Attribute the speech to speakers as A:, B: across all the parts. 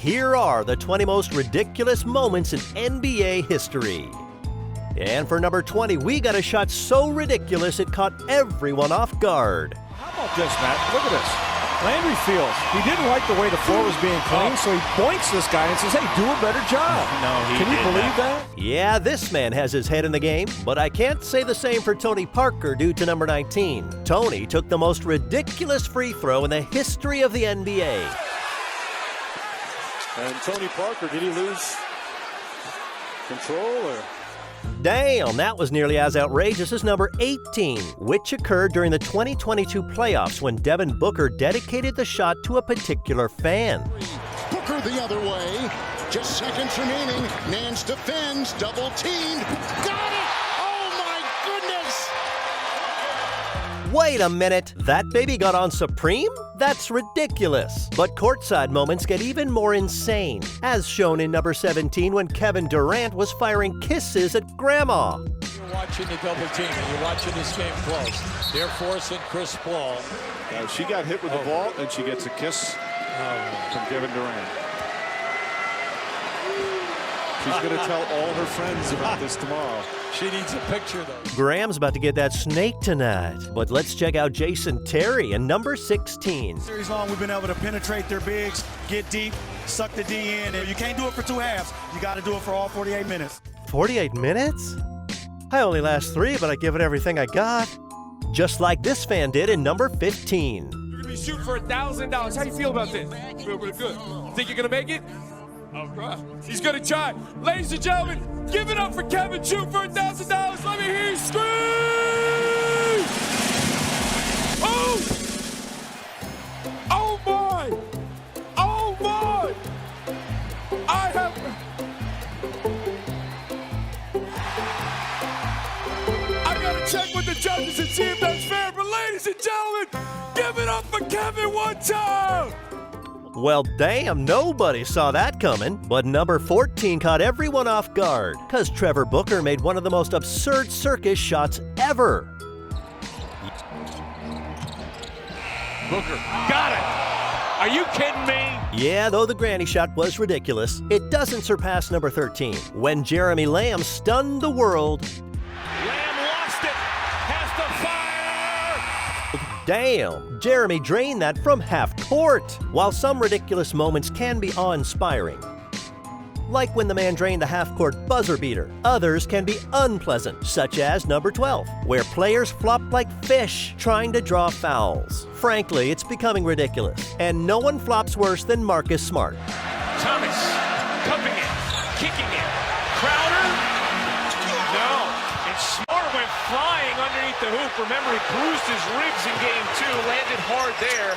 A: here are the 20 most ridiculous moments in NBA history. And for number 20, we got a shot so ridiculous it caught everyone off guard.
B: How about this, Matt? Look at this. Landry feels he didn't like the way the floor was being cleaned, so he points this guy and says, hey, do a better job.
C: No,
B: Can you believe that?
A: Yeah, this man has his head in the game, but I can't say the same for Tony Parker due to number 19. Tony took the most ridiculous free throw in the history of the NBA.
B: And Tony Parker, did he lose control or?
A: Damn, that was nearly as outrageous as number 18, which occurred during the 2022 playoffs when Devin Booker dedicated the shot to a particular fan.
D: Booker the other way. Just seconds remaining. Nance defends. Double teamed. Got it! Oh my goodness!
A: Wait a minute, that baby got on Supreme? That's ridiculous. But courtside moments get even more insane, as shown in number 17 when Kevin Durant was firing kisses at Grandma.
E: You're watching the double team and you're watching this game close. They're forcing Chris Paul.
B: She got hit with the ball and she gets a kiss from Kevin Durant. She's going to tell all her friends about this tomorrow.
E: She needs a picture, though.
A: Graham's about to get that snake tonight. But let's check out Jason Terry and number 16.
F: Series long, we've been able to penetrate their bigs, get deep, suck the D in, and you can't do it for two halves. You got to do it for all 48 minutes.
A: 48 minutes? I only last 3, but I give it everything I got. Just like this fan did in number 15.
G: You're going to be shooting for $1,000. How do you feel about this? Feel really good. Think you're going to make it? All right. He's going to try. Ladies and gentlemen, give it up for Kevin. Shoot for $1,000. Let me hear you scream! Oh! Oh, my! Oh, my! I got to check with the judges and see if that's fair. But ladies and gentlemen, give it up for Kevin one time!
A: Well, damn, nobody saw that coming. But number 14 caught everyone off guard, because Trevor Booker made one of the most absurd circus shots ever.
G: Booker, got it! Are you kidding me?
A: Yeah, though the granny shot was ridiculous, it doesn't surpass number 13, when Jeremy Lamb stunned the world.
G: Lamb lost it, has to fire!
A: Damn, Jeremy drained that from half court. While some ridiculous moments can be awe-inspiring, like when the man drained the half-court buzzer beater, others can be unpleasant, such as number 12, where players flop like fish trying to draw fouls. Frankly, it's becoming ridiculous, and no one flops worse than Marcus Smart.
G: Thomas, cupping it, kicking it. Crowder? No. And Smart went flying underneath the hoop. Remember, he bruised his ribs in game 2, landed hard there.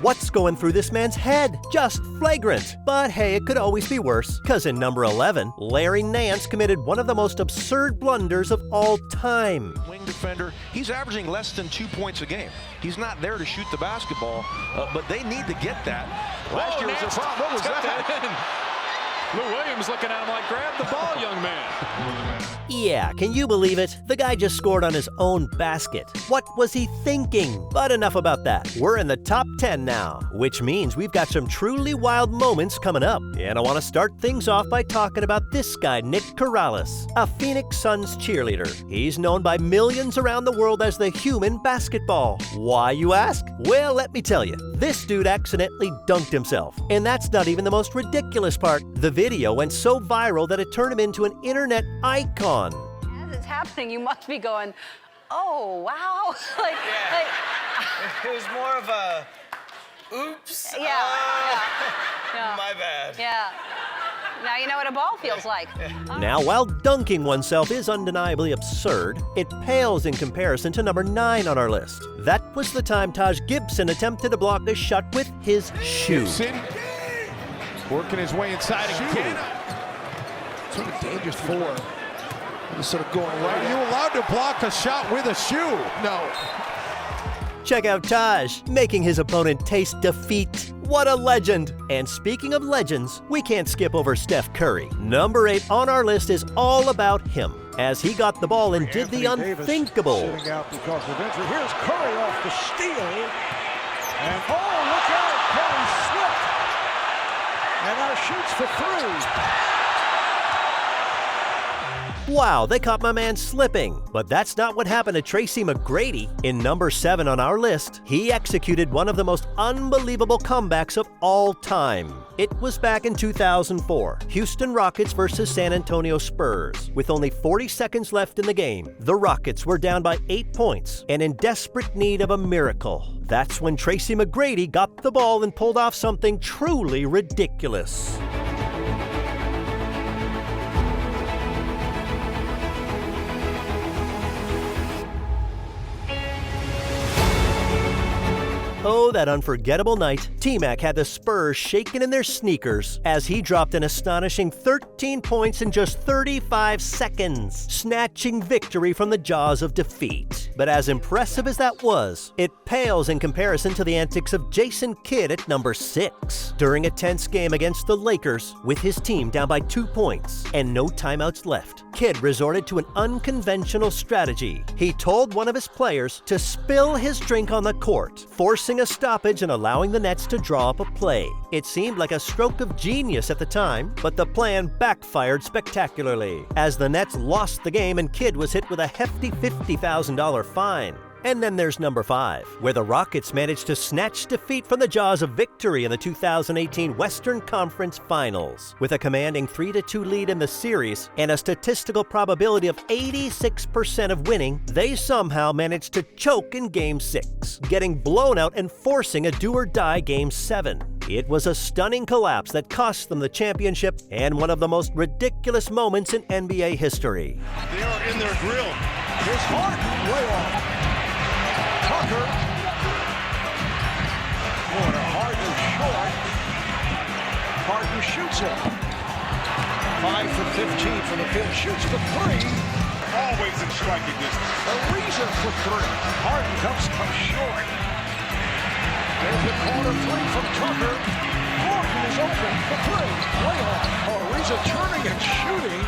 A: What's going through this man's head? Just flagrant. But hey, it could always be worse, because in number 11, Larry Nance committed one of the most absurd blunders of all time.
H: Wing defender, he's averaging less than 2 points a game. He's not there to shoot the basketball, but they need to get that. Last year was a problem. What was that?
E: Lou Williams looking at him like, grab the ball, young man.
A: Yeah, can you believe it? The guy just scored on his own basket. What was he thinking? But enough about that. We're in the top 10 now, which means we've got some truly wild moments coming up. And I want to start things off by talking about this guy, Nick Corrales, a Phoenix Suns cheerleader. He's known by millions around the world as the human basketball. Why, you ask? Well, let me tell you. This dude accidentally dunked himself. And that's not even the most ridiculous part. The video went so viral that it turned him into an internet icon.
I: As it's happening, you must be going, oh, wow.
C: It was more of a, oops.
I: Yeah.
C: My bad.
I: Yeah. Now you know what a ball feels like.
A: Now, while dunking oneself is undeniably absurd, it pales in comparison to number 9 on our list. That was the time Taj Gibson attempted to block a shot with his shoe.
B: Gibson working his way inside again. Sort of dangerous four. Just sort of going right. Are you allowed to block a shot with a shoe? No.
A: Check out Taj, making his opponent taste defeat. What a legend! And speaking of legends, we can't skip over Steph Curry. Number 8 on our list is all about him, as he got the ball and did the unthinkable.
B: Sitting out because of injury. Here's Curry off the steal. And oh, look out! Curry slipped.
E: And now shoots for three.
A: Wow, they caught my man slipping. But that's not what happened to Tracy McGrady. In number 7 on our list, he executed one of the most unbelievable comebacks of all time. It was back in 2004, Houston Rockets versus San Antonio Spurs. With only 40 seconds left in the game, the Rockets were down by 8 points and in desperate need of a miracle. That's when Tracy McGrady got the ball and pulled off something truly ridiculous. Oh, that unforgettable night, T-Mac had the Spurs shaking in their sneakers as he dropped an astonishing 13 points in just 35 seconds, snatching victory from the jaws of defeat. But as impressive as that was, it pales in comparison to the antics of Jason Kidd at number 6. During a tense game against the Lakers, with his team down by 2 points and no timeouts left, Kidd resorted to an unconventional strategy. He told one of his players to spill his drink on the court, forcing a stoppage and allowing the Nets to draw up a play. It seemed like a stroke of genius at the time, but the plan backfired spectacularly, as the Nets lost the game and Kidd was hit with a hefty $50,000 fine. And then there's number 5, where the Rockets managed to snatch defeat from the jaws of victory in the 2018 Western Conference Finals. With a commanding 3-2 lead in the series and a statistical probability of 86% of winning, they somehow managed to choke in Game 6, getting blown out and forcing a do-or-die Game 7. It was a stunning collapse that cost them the championship and one of the most ridiculous moments in NBA history.
B: They are in their grill.
E: Here's Harden, way off. Tucker. Corner, Harden short. Harden shoots it. 5 for 15 from the field, shoots for 3.
B: Always in striking distance.
E: Ariza for 3. Harden comes short. There's the corner 3 from Tucker. Harden is open for 3. Way off. Oh, Ariza turning and shooting.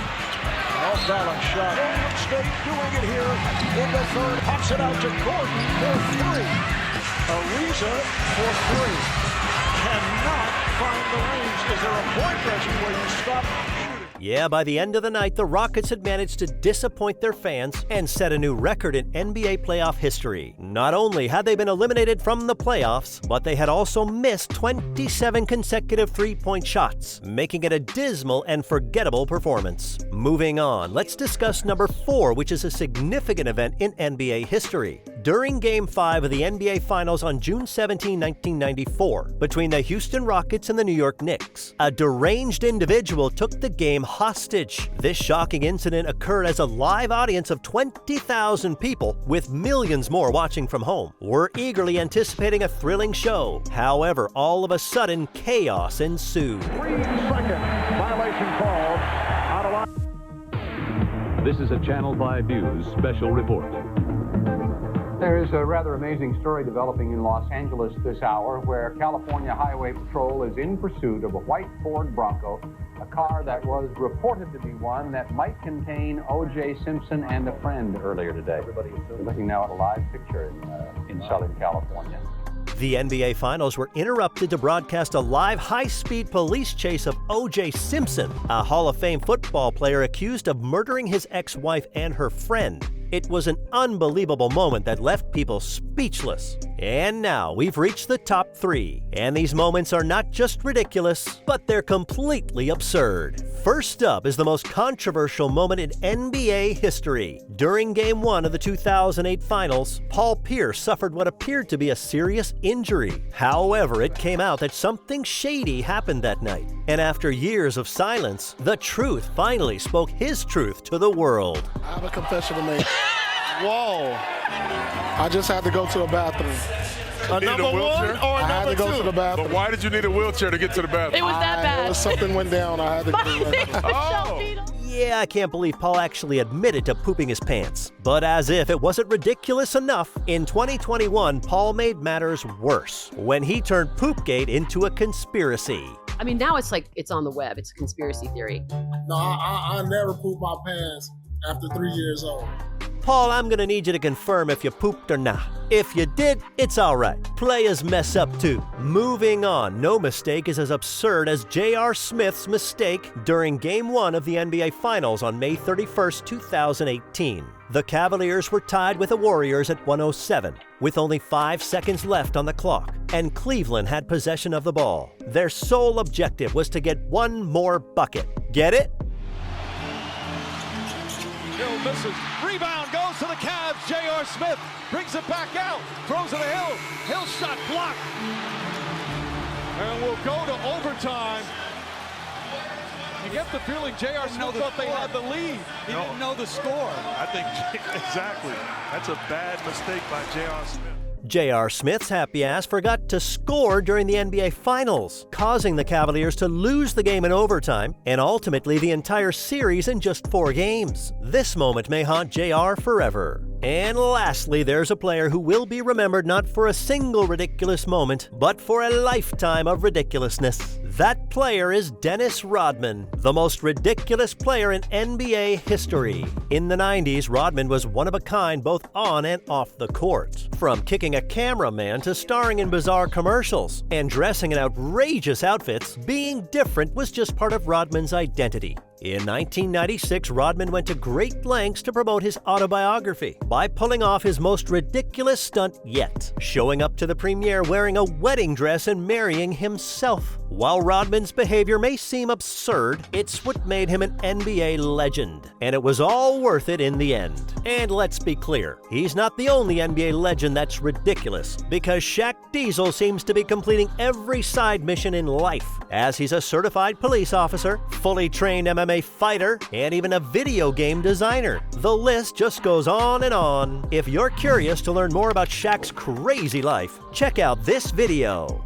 E: Off-balance shot. Golden State doing it here in the third. Pops it out to Gordon for 3. Ariza for 3. Cannot find the range. Is there a point, Reggie, where you stop shooting?
A: Yeah, by the end of the night, the Rockets had managed to disappoint their fans and set a new record in NBA playoff history. Not only had they been eliminated from the playoffs, but they had also missed 27 consecutive three-point shots, making it a dismal and forgettable performance. Moving on, let's discuss number 4, which is a significant event in NBA history. During Game 5 of the NBA Finals on June 17, 1994, between the Houston Rockets and the New York Knicks, a deranged individual took the game hostage. This shocking incident occurred as a live audience of 20,000 people, with millions more watching from home, were eagerly anticipating a thrilling show. However, all of a sudden, chaos ensued.
E: 3-second violation call. Out of line.
J: This is a Channel 5 News special report.
K: There is a rather amazing story developing in Los Angeles this hour, where California Highway Patrol is in pursuit of a white Ford Bronco, a car that was reported to be one that might contain O.J. Simpson and a friend earlier today. We're looking now at a live picture in Southern California.
A: The NBA Finals were interrupted to broadcast a live high-speed police chase of O.J. Simpson, a Hall of Fame football player accused of murdering his ex-wife and her friend. It was an unbelievable moment that left people speechless. And now we've reached the top 3. And these moments are not just ridiculous, but they're completely absurd. First up is the most controversial moment in NBA history. During Game 1 of the 2008 Finals, Paul Pierce suffered what appeared to be a serious injury. However, it came out that something shady happened that night. And after years of silence, the truth finally spoke his truth to the world.
L: I have a confession to make. Whoa. I just had to go to the bathroom.
B: Number 1 or
L: I had
B: number
L: to go
B: 2?
L: to the bathroom.
B: But why did you need a wheelchair to get to the bathroom?
I: It was that bad.
L: Something went down. I had to go to the bathroom.
B: Oh.
A: Yeah, I can't believe Paul actually admitted to pooping his pants. But as if it wasn't ridiculous enough, in 2021, Paul made matters worse when he turned Poopgate into a conspiracy.
M: I mean, now it's like it's on the web. It's a conspiracy theory.
L: No, I never pooped my pants after 3 years old.
A: Paul, I'm gonna need you to confirm if you pooped or not. If you did, it's alright. Players mess up too. Moving on, no mistake is as absurd as J.R. Smith's mistake during Game 1 of the NBA Finals on May 31st, 2018. The Cavaliers were tied with the Warriors at 107, with only 5 seconds left on the clock, and Cleveland had possession of the ball. Their sole objective was to get one more bucket. Get it?
B: Hill misses. Rebound goes to the Cavs. J.R. Smith brings it back out. Throws it to Hill. Hill shot blocked. And we'll go to overtime. You get the feeling J.R. Smith thought they had the lead. He didn't know the score.
N: I think exactly. That's a bad mistake by J.R. Smith.
A: J.R. Smith's happy ass forgot to score during the NBA Finals, causing the Cavaliers to lose the game in overtime and ultimately the entire series in just 4 games. This moment may haunt J.R. forever. And lastly, there's a player who will be remembered not for a single ridiculous moment, but for a lifetime of ridiculousness. That player is Dennis Rodman, the most ridiculous player in NBA history. In the 90s, Rodman was one of a kind both on and off the court. From kicking a cameraman to starring in bizarre commercials and dressing in outrageous outfits, being different was just part of Rodman's identity. In 1996, Rodman went to great lengths to promote his autobiography by pulling off his most ridiculous stunt yet, showing up to the premiere wearing a wedding dress and marrying himself. While Rodman's behavior may seem absurd, it's what made him an NBA legend, and it was all worth it in the end. And let's be clear, he's not the only NBA legend that's ridiculous, because Shaq Diesel seems to be completing every side mission in life, as he's a certified police officer, fully trained MMA fighter, and even a video game designer. The list just goes on and on. If you're curious to learn more about Shaq's crazy life, check out this video.